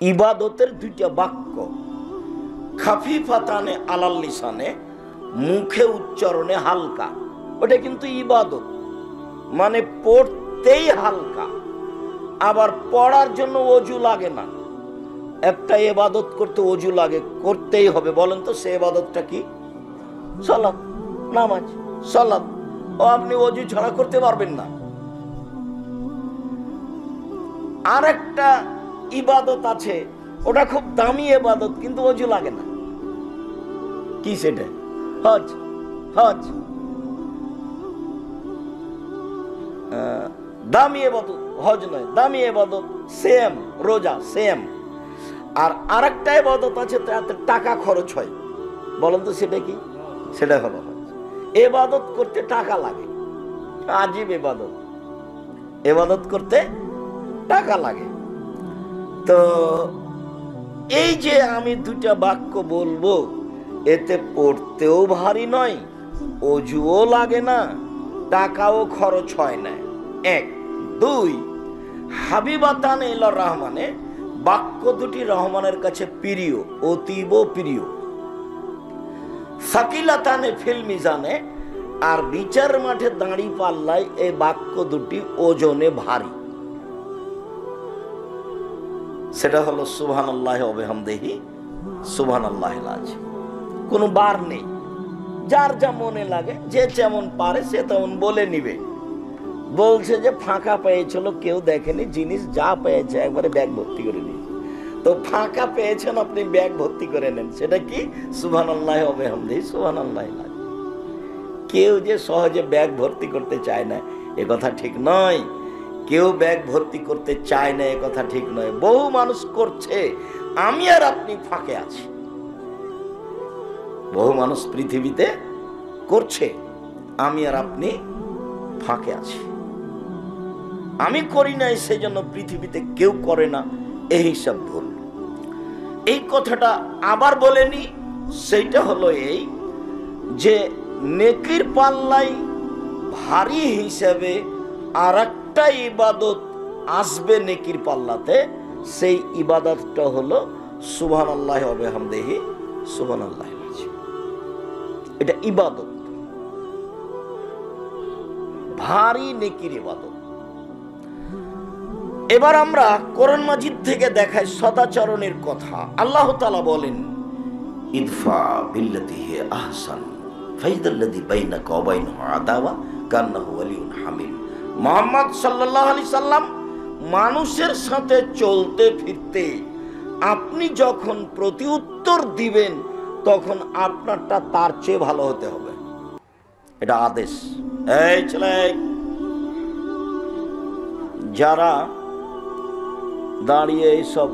ইবাদতের দুইটা বাক্য, খাফিফাতানে আলাল লিসানে, মুখে উচ্চারণে হালকা, ওটা কিন্তু ইবাদত, মানে পড়তেই হালকা, আবার পড়ার জন্য অজু লাগে না। একটা ইবাদত করতে অজু লাগে, করতেই হবে। বলেন তো সে ইবাদতটা কি? সালাত, নামাজ, সালাত। ও আপনি অজু ছাড়া করতে পারবেন না। আর একটা ইবাদত আছে, ওটা খুব দামি ইবাদত, কিন্তু অজু লাগে না। কি সেটা? হজ। হজ দামি ইবাদত, হজ নয়, দামি ইবাদত। সেম রোজা, সেম। আর আরেকটা ইবাদত আছে, তাতে টাকা খরচ হয়। বলেন তো সেটা কি? সেটা হলো হজ। ইবাদত করতে টাকা লাগে, আজীব ইবাদত। ইবাদত করতে টাকা লাগে। তো এই যে আমি দুইটা বাক্য বলবো, এতে পড়তেও ভারী নয়, অজুও লাগে না, টাকাও খরচ হয় না। এক। দুই, হাবিবাতান ইলা রহমানে, বাক্য দুটি রহমানের কাছে প্রিয়, অতীব প্রিয়। সাকিলাতানে ফিল মিজানে, আর বিচার মাঠে দাঁড়ি পাল্লায় এই বাক্য দুটি ওজনে ভারী। সেটা হলো সুবহানাল্লাহি ওয়া বিহামদিহি, সুবহানাল্লাহিল আযীম। কোনো বার নেই, যার যা মনে লাগে, যে যেমন পারে সে তেমন বলে নিবে। বলছে যে ফাঁকা পেয়েছিল, কেউ দেখেনি, জিনিস যা পেয়েছে একবারে ব্যাগ ভর্তি করে নিয়েছে। তো ফাঁকা পেয়েছেন, আপনি ব্যাগ ভর্তি করে নেন। সেটা কি? সুবহানাল্লাহি ওয়া বিহামদিহি, সুবহানাল্লাহিল আযীম। কেউ যে সহজে ব্যাগ ভর্তি করতে চায় না, এ কথা ঠিক নয়। কেউ ব্যাগ ভর্তি করতে চায় না, এ কথা ঠিক নয়। বহু মানুষ করছে, আমি আর আপনি ফাঁকে আছি। বহু মানুষ পৃথিবীতে করছে, আমি আর আপনি ফাঁকে আছি। আমি করি নাই, সেই জন্য পৃথিবীতে কেউ করে না, এই হিসাব ভুল। এই কথাটা আবার বলেনি। সেইটা হলো এই যে নেকির পাল্লাই ভারী হিসাবে আর একটা ইবাদত আসবে নেকির পাল্লাতে। সেই ইবাদতটা হলো সুবহানাল্লাহি ওয়া বিহামদিহি, সুবহানাল্লাহিল আযীম। এটা ইবাদত, ভারী নেকির ইবাদত। এবার আমরা কোরআন মাজিদ থেকে দেখাই সদাচরণের কথা। আল্লাহ তাআলা বলেন, ইদফা বিল্লাতি হিয়া আহসান ফাইদাল্লাযী বাইনাকা ওয়া বাইনাহু আদাওয়া কান্নাহু ওয়ালিয়ুন হামিম। মুহাম্মদ সাল্লাল্লাহু আলাইহি সাল্লাম, মানুষের সাথে চলতে ফিরতে আপনি যখন প্রতি উত্তর দিবেন, তখন আপনারটা তার চেয়ে ভালো হতে হবে। এটা আদেশ। এই ছেলে, যারা দাঁড়িয়ে এইসব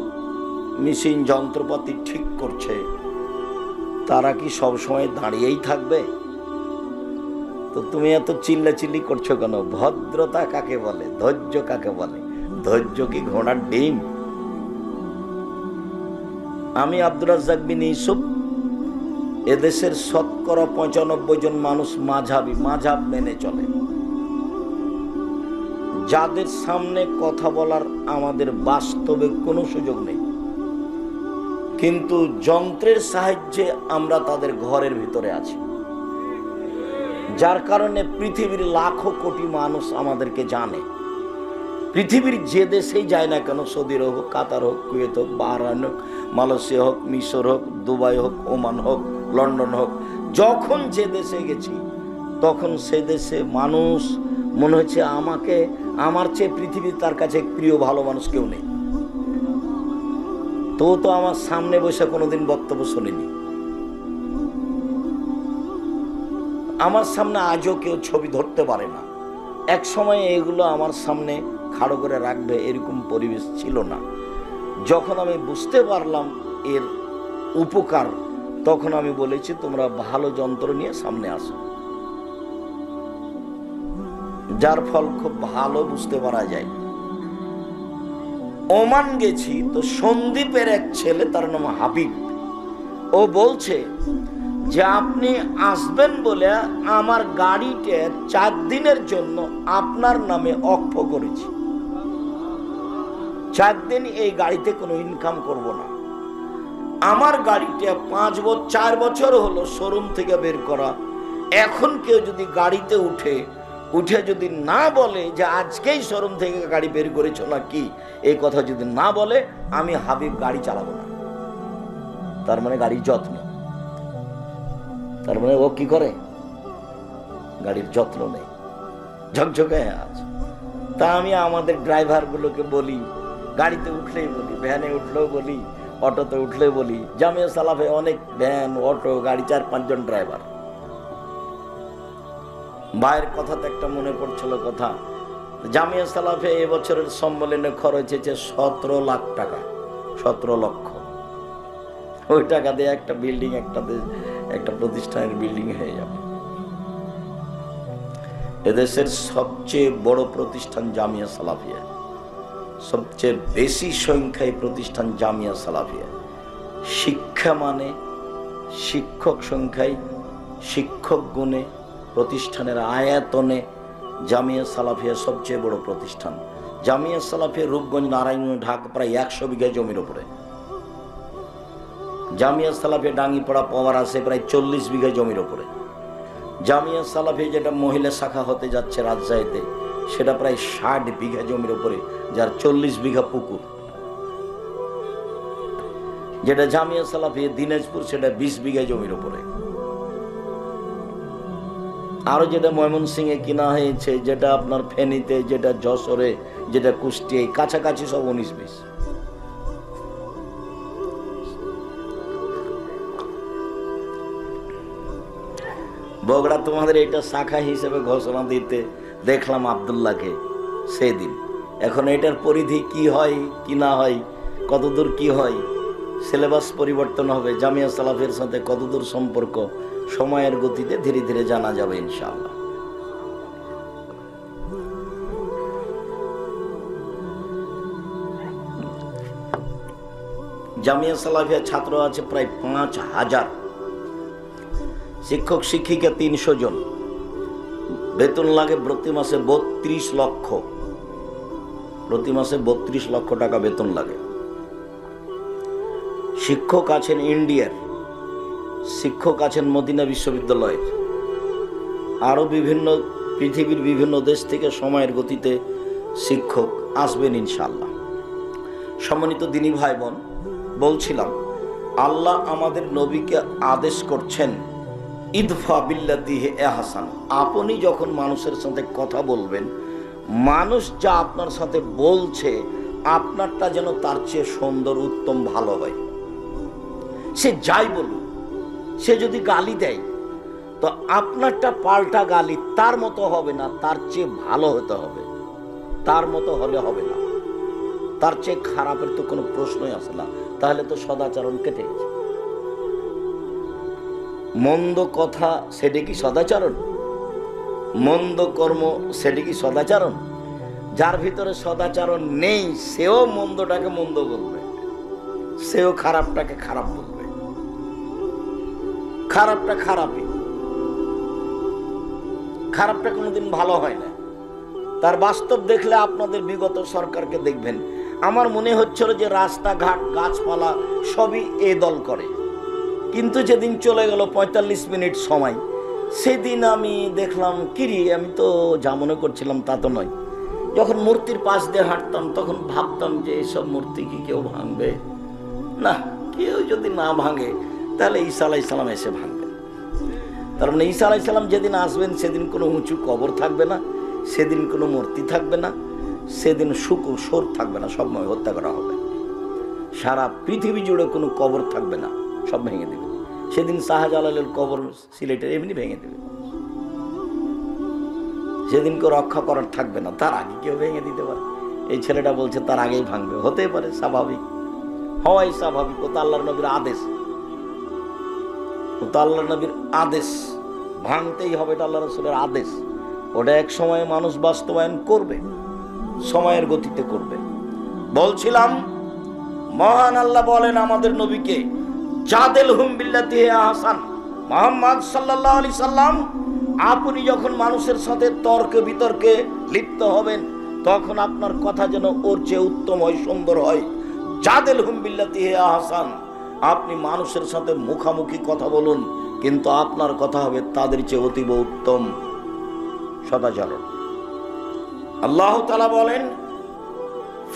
মেশিন যন্ত্রপাতি ঠিক করছে, তারা কি সব সময় দাঁড়িয়েই থাকবে? তো তুমি এত চিল্লাচিল্লি করছো কেন? ভদ্রতা কাকে বলে? ধৈর্য কাকে বলে? ধৈর্য কি ঘোড়ার ডিম? আমি আব্দুর রাজ্জাক বিন ইউসুফ, এদেশের শতকরা 95 জন মানুষ মাঝহাবি, মাঝহাব মেনে চলে। যাদের সামনে কথা বলার আমাদের বাস্তবে কোনো সুযোগ নেই, কিন্তু যন্ত্রের সাহায্যে আমরা তাদের ঘরের ভিতরে আছি। যার কারণে পৃথিবীর লাখো কোটি মানুষ আমাদেরকে জানে। পৃথিবীর যে দেশেই যায় না কেন, সৌদি হোক, কাতার হোক, কুয়েত হোক, বাহরাইন হোক, মালয়েশিয়া হোক, মিশর হোক, দুবাই হোক, ওমান হোক, লন্ডন হোক, যখন যে দেশে গেছি, তখন সে দেশে মানুষ মনে হচ্ছে আমাকে, আমার চেয়ে পৃথিবীর তার কাছে প্রিয় ভালো মানুষ কেউ নেই। তো আমার সামনে বসে কোনোদিন বক্তব্য শুনিনি। আমার সামনে আজও কেউ ছবি ধরতে পারে না। এক সময় এগুলো আমার সামনে খাড়ো করে রাখবে, এরকম পরিবেশ ছিল না। যখন আমি বুঝতে পারলাম এর উপকার, তখন আমি বলেছি তোমরা ভালো যন্ত্র নিয়ে সামনে আসো, যার ফল খুব ভালো বুঝতে পারা যায়। ওমান গেছি, তো সন্দীপের এক ছেলে, তার নাম হাবিব, ও বলছে যে আপনি আসবেন বলে আমার গাড়িতে 4 দিনের জন্য আপনার নামে অক্ষ করেছি। 4 দিন এই গাড়িতে কোনো ইনকাম করব না। আমার গাড়িটা 4 বছর হলো শোরুম থেকে বের করা। এখন কেউ যদি গাড়িতে উঠে যদি না বলে যে আজকেই শোরুম থেকে গাড়ি বের করেছ না কি, এই কথা যদি না বলে, আমি হাবিব গাড়ি চালাবো না। তার মানে গাড়ির যত্ন, তার মানে ও কি করে, গাড়ির যত্ন নেই, ঝকঝকে আছে। তা আমি আমাদের ড্রাইভার গুলোকে বলি, গাড়িতে উঠলেই বলি, ভ্যানে উঠলেও বলি, অটোতে উঠলে বলি, জামিয়া সালাফে অনেক ভ্যান, অটো, গাড়ি, 4-5 জন ড্রাইভার। ভাইয়ের কথাতে একটা মনে পড়ছিল কথা, জামিয়া সালাফে এবছরের সম্মেলনে খরচ হয়েছে 17 লাখ টাকা, 17 লক্ষ। ওই টাকা দিয়ে একটা বিল্ডিং, একটা প্রতিষ্ঠানের বিল্ডিং হয়ে যাবে। এদেশের সবচেয়ে বড় প্রতিষ্ঠান জামিয়া সালাফিয়া, সবচেয়ে বেশি সংখ্যায় প্রতিষ্ঠান জামিয়া সালাফিয়া। শিক্ষা মানে, শিক্ষক সংখ্যায়, শিক্ষক গুণে, প্রতিষ্ঠানের আয়তনে জামিয়া সালাফিয়া সবচেয়ে বড় প্রতিষ্ঠান। জামিয়া সালাফিয়া রূপগঞ্জ, নারায়ণগঞ্জ, ঢাকা প্রায় 100 বিঘা জমির উপরে। জামিয়া সালাফিয়া ডাঙ্গিপাড়া পাওয়ার আছে প্রায় 40 বিঘা জমির উপরে। জামিয়া সালাফিয়া যেটা মহিলা শাখা হতে যাচ্ছে রাজশাহীতে, সেটা প্রায় 60 বিঘা জমির উপরে, যার 40 বিঘা পুকুর। যেটা জামিয়া সালাফিয়া দিনাজপুর, সেটা 20 বিঘা জমির উপরে। আরো যেটা ময়মনসিংহে কিনা হয়েছে, যেটা আপনার ফেনীতে, যেটা যশোরে, যেটা কুষ্টিয়ায়, কাছাকাছি সব 19-20। বগুড়া তোমাদের এটা শাখা হিসেবে ঘোষণা দিতে দেখলাম আব্দুল্লাহকে সেদিন। এখন এটার পরিধি কি হয় কি না হয়, কতদূর কি হয়, সিলেবাস পরিবর্তন হবে, জামিয়া সালাফের সাথে কতদূর সম্পর্ক, সময়ের গতিতে ধীরে ধীরে জানা যাবে ইনশাআল্লাহ। জামিয়া সালাফিয়া ছাত্র আছে প্রায় 5000, শিক্ষক শিক্ষিকা 300 জন, বেতন লাগে প্রতি মাসে 32 লক্ষ, প্রতি মাসে 32 লক্ষ টাকা বেতন লাগে। শিক্ষক আছেন ইন্ডিয়ার, শিক্ষক আছেন মদিনা বিশ্ববিদ্যালয়ের, আরো বিভিন্ন পৃথিবীর বিভিন্ন দেশ থেকে সময়ের গতিতে শিক্ষক আসবেন ইনশাআল্লাহ। সম্মানিত দিনী ভাই বোন, বলছিলাম আল্লাহ আমাদের নবীকে আদেশ করছেন, ইদফা বিল্লাতি হি আহসান। আপনি যখন মানুষের সাথে কথা বলবেন, মানুষ যা আপনার সাথে বলছে, আপনারটা যেন তার চেয়ে সুন্দর, উত্তম, ভালো হয়। সে যাই বলুক, সে যদি গালি দেয়, তো আপনারটা পাল্টা গালি তার মতো হবে না, তার চেয়ে ভালো হতে হবে। তার মতো হলে হবে না, তার চেয়ে খারাপের তো কোনো প্রশ্নই আসে না। তাহলে তো সদাচরণ কেটে গেছে। মন্দ কথা সেটা কি সদাচরণ? মন্দ কর্ম সেটা কি সদাচরণ? যার ভিতরে সদাচরণ নেই, সেও মন্দটাকে মন্দ বলবে, সেও খারাপটাকে খারাপ বলবে। খারাপটা খারাপই, খারাপটা কোনোদিন ভালো হয় না। তার বাস্তব দেখলে আপনাদের বিগত সরকারকে দেখবেন, আমার মনে হচ্ছিল যে রাস্তাঘাট, গাছপালা সবই এ দল করে। কিন্তু যেদিন চলে গেল 45 মিনিট সময়, সেদিন আমি দেখলাম কিরি, আমি তো যা মনে করছিলাম তা তো নয়। যখন মূর্তির পাশ দিয়ে হাঁটতাম, তখন ভাবতাম যে এসব মূর্তি কি কেউ ভাঙবে? না, কেউ যদি না ভাঙে তাহলে ঈসা আলাইহিস সালাম এসে ভাঙবেন। তার মানে ঈসা আলাইহিস সালাম যেদিন আসবেন, সেদিন কোনো উঁচু কবর থাকবে না, সেদিন কোনো মূর্তি থাকবে না, সেদিন শুকুর সোর থাকবে না, সব হত্যা করা হবে। সারা পৃথিবী জুড়ে কোনো কবর থাকবে না, সব ভেঙে দেবে। সেদিন শাহজালালের কবর সিলেটের এমনি ভেঙে দেবে। সেদিন কেউ রক্ষা করার থাকবে না, তার আগে কেউ ভেঙে দিতে পারে। এই ছেলেটা বলছে তার আগেই ভাঙবে, হতে পারে, স্বাভাবিক, হওয়াই স্বাভাবিক। ও তো আল্লাহর নবীর আদেশ, ও তো আল্লাহর নবীর আদেশ, ভাঙতেই হবে, এটা আল্লাহ রাসূলের আদেশ। ওটা এক সময়ে মানুষ বাস্তবায়ন করবে, সময়ের গতিতে করবে। বলছিলাম মহান আল্লাহ বলেন আমাদের নবীকে, জাদেলহুম বিল্লাতি হি আহসান। মুহাম্মদ সাল্লাল্লাহু আলাইহি সাল্লাম, আপনি যখন মানুষের সাথে তর্ক বিতর্কে লিপ্ত হবেন, তখন আপনার কথা যেন ওর চেয়ে উত্তম হয়, সুন্দর হয়। জাদেলহুম বিল্লাতি হি আহসান, আপনি মানুষের সাথে মুখামুখি কথা বলুন, কিন্তু আপনার কথা হবে তাদের চেয়ে অতীব উত্তম সদাচরণ। আল্লাহ তাআলা বলেন,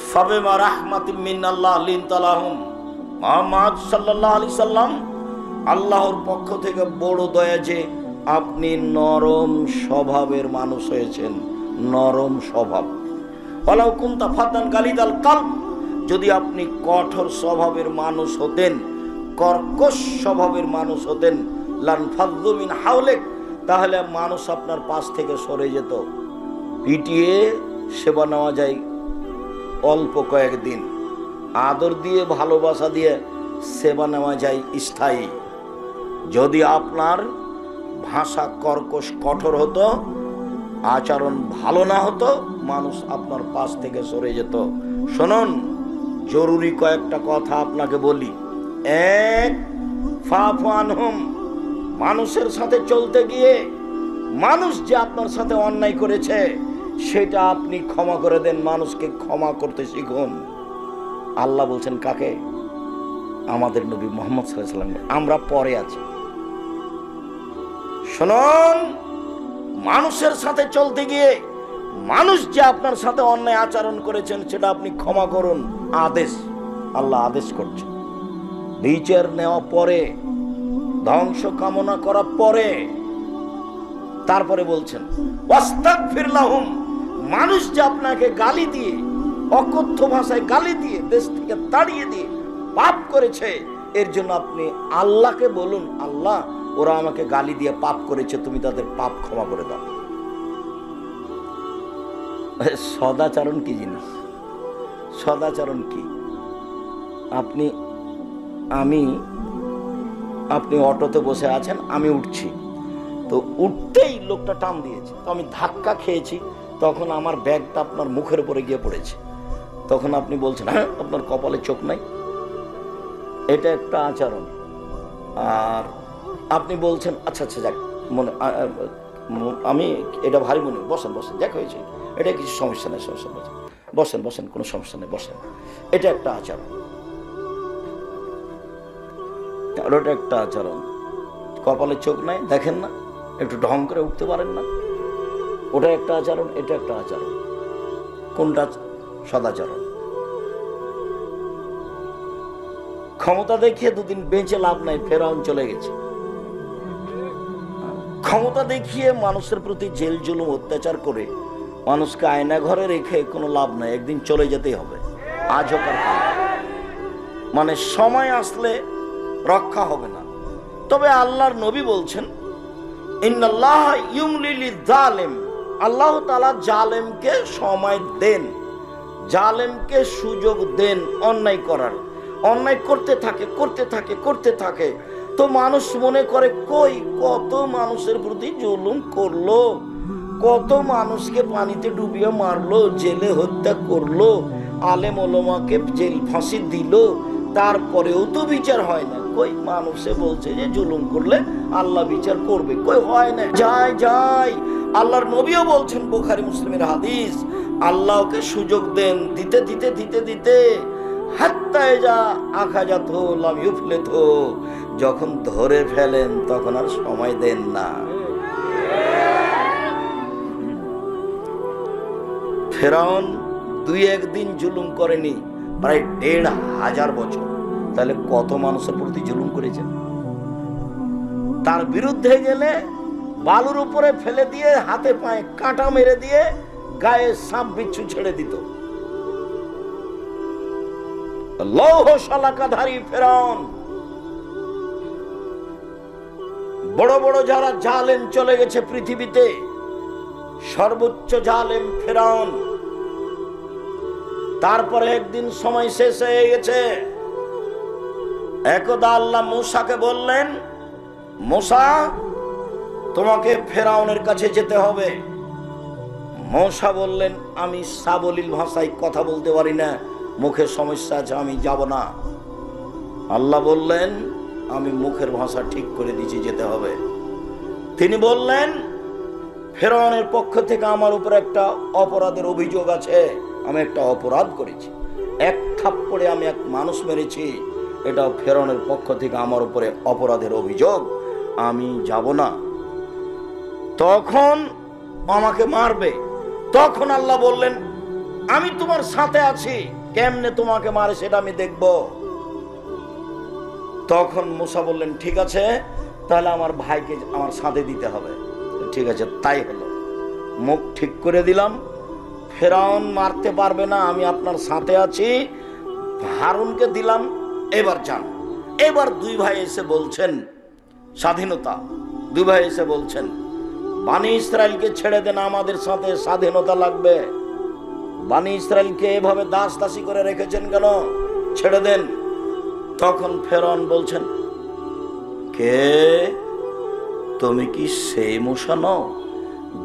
ফাবিমা রাহমাতিম মিনাল্লাহ লিনতা লাহুম, মুহাম্মদ সাল্লাল্লাহু আলাইহি সাল্লাম, আল্লাহর পক্ষ থেকে বড় দয়া যে আপনি নরম স্বভাবের মানুষ হয়েছেন। নরম স্বভাব। ওয়ালাউ কুনতা ফাতান গালিদাল কালব, যদি আপনি কঠোর স্বভাবের মানুষ হতেন, কর্কশ স্বভাবের মানুষ হতেন, লান ফাযযু মিন হাওলিক, তাহলে মানুষ আপনার পাশ থেকে সরে যেত। পিটিয়ে সেবা নেওয়া যায় অল্প কয়েকদিন, আদর দিয়ে ভালোবাসা দিয়ে সেবা নেওয়া যায় স্থায়ী। যদি আপনার ভাষা কর্কশ কঠোর হতো, আচরণ ভালো না হতো, মানুষ আপনার পাশ থেকে সরে যেত। শুনুন, জরুরি কয়েকটা কথা আপনাকে বলি। এক, ফাফু আনহুম, মানুষের সাথে চলতে গিয়ে মানুষ যে আপনার সাথে অন্যায় করেছে সেটা আপনি ক্ষমা করে দেন। মানুষকে ক্ষমা করতে শিখুন। আল্লাহ বলছেন কাকে? আমাদের নবী মুহাম্মদ সাল্লাল্লাহু আলাইহি ওয়াসাল্লাম। আমরা পরে আছি। শুনুন, মানুষের সাথে চলতে গিয়ে মানুষ যে আপনার সাথে অন্যায় আচরণ করেছেন সেটা আপনি ক্ষমা করুন। আদেশ, আল্লাহ আদেশ করছে। বিচার নেওয়া পরে, ধ্বংস কামনা করা পরে, তারপরে বলছেন ওয়াস্তাগফির লাহুম, মানুষ যে আপনাকে গালি দিয়ে, অকথ্য ভাষায় গালি দিয়ে, দেশ থেকে তাড়িয়ে দিয়ে পাপ করেছে, এর জন্য আপনি আল্লাহকে বলুন, আল্লাহ ওরা আমাকে গালি দিয়ে পাপ করেছে, তুমি তাদের পাপ ক্ষমা করে দাও। সদাচরণ কি জিনিস? সদাচরণ কি? আপনি অটোতে বসে আছেন, আমি উঠছি, তো উঠতেই লোকটা টান দিয়েছে, তো আমি ধাক্কা খেয়েছি, তখন আমার ব্যাগটা আপনার মুখের উপরে গিয়ে পড়েছে। তখন আপনি বলছেন, হ্যাঁ আপনার কপালে চোখ নাই। এটা একটা আচরণ। আর আপনি বলছেন আচ্ছা আচ্ছা যাক, মনে আমি এটা ভারী মনে, বসেন বসেন, যাক হয়েছে, এটা কিছু সমস্যা নেই, সমস্যা নেই, বসেন বসেন, কোনো সমস্যা নেই, বসেন। এটা একটা আচরণ। আর ওটা একটা আচরণ। কপালে চোখ নাই, দেখেন না, একটু ঢং করে উঠতে পারেন না, ওটা একটা আচরণ, এটা একটা আচরণ। কোনটা সদাচরণ? ক্ষমতা দেখিয়ে দুদিন বেঁচে লাভ নাই, ফেরাউন চলে গেছে। ক্ষমতা দেখিয়ে মানুষের প্রতি জেল জুলুম অত্যাচার করে মানুষকে আয়না ঘরে রেখে কোনো লাভ নাই, একদিন চলে যেতেই হবে। আজ হোক আর কাল, মানে সময় আসলে রক্ষা হবে না। তবে আল্লাহর নবী বলছেন, ইন্নাল্লাহ ইউমলি লিয-যালিম, আল্লাহ তাআলা জালেমকে সময় দেন, জালেমকে সুযোগ দেন অন্যায় করার। অন্যায় করতে থাকে, করতে থাকে, করতে থাকে, তো মানুষ মনে করে কই কত মানুষের প্রতি জুলুম করলো, কত মানুষকে পানিতে ডুবিয়ে মারলো, জেলে হত্যা করলো, আলেম ওলামাকে জেল ফাঁসি দিল, তারপরেও তো বিচার হয় না। কই মানুষে বলছে যে জুলুম করলে আল্লাহ বিচার করবে, কই হয় না। যাই যাই, আল্লাহর নবীও বলছেন, বুখারী মুসলিমের হাদিস, আল্লাহকে সুযোগ দেন, দিতে দিতে দিতে দিতে হাত্তা ইজা আখাযাতহু লাম ইউফলিতহু, যখন ধরে ফেলেন তখন আর সময় দেন না। ফেরাউন 2-1 দিন জুলুম করেনি, প্রায় 1500 বছর। তাহলে কত মানুষের প্রতি জুলুম করেছেন? তার বিরুদ্ধে গেলে বালুর উপরে ফেলে দিয়ে হাতে পায়ে কাঁটা মেরে দিয়ে গায়ে সাপ বিচ্ছু ছেড়ে দিত। লৌহ শলাকাধারী ফেরাউন। বড় বড় যারা জালেম চলে গেছে পৃথিবীতে, সর্বোচ্চ জালেম ফেরাউন। তারপরে একদিন সময় শেষ হয়ে গেছে। একদা আল্লাহ মূসাকে বললেন, মূসা তোমাকে ফেরাউনের কাছে যেতে হবে। মূসা বললেন, আমি সাবলীল ভাষায় কথা বলতে পারি না, মুখের সমস্যা আছে, আমি যাব না। আল্লাহ বললেন, আমি মুখের ভাষা ঠিক করে দিয়েছি, যেতে হবে। তিনি বললেন, ফেরাউনের পক্ষ থেকে আমার উপর একটা অপরাধের অভিযোগ আছে, আমি একটা অপরাধ করেছি, এক থাপ্পড়ে আমি এক মানুষ মেরেছি, এটা ফেরাউনের পক্ষ থেকে আমার উপরে অপরাধের অভিযোগ, আমি যাব না। তখন আমাকে মারবে। তখন আল্লাহ বললেন, আমি তোমার সাথে আছি, কেমনে তোমাকে মারে সেটা আমি দেখব। তখন মুসা বললেন, ঠিক আছে, তাহলে আমার ভাইকে আমার সাথে দিতে হবে। ঠিক আছে, তাই হলো। মুখ ঠিক করে দিলাম, ফেরাউন মারতে পারবে না, আমি আপনার সাথে আছি। হারুনকে দিলাম, এবার যান। এবার দুই ভাই এসে বলছেন স্বাধীনতা, দুই ভাই এসে বলছেন বানি ইসরায়েলকে ছেড়ে দেন, আমাদের সাথে স্বাধীনতা লাগবে। বানি ইসরায়েলকে এভাবে দাস দাসী করে রেখেছেন কেন, ছেড়ে দেন। তখন ফেরাউন বলছেন, কে তুমি? কি সেই মূসা নও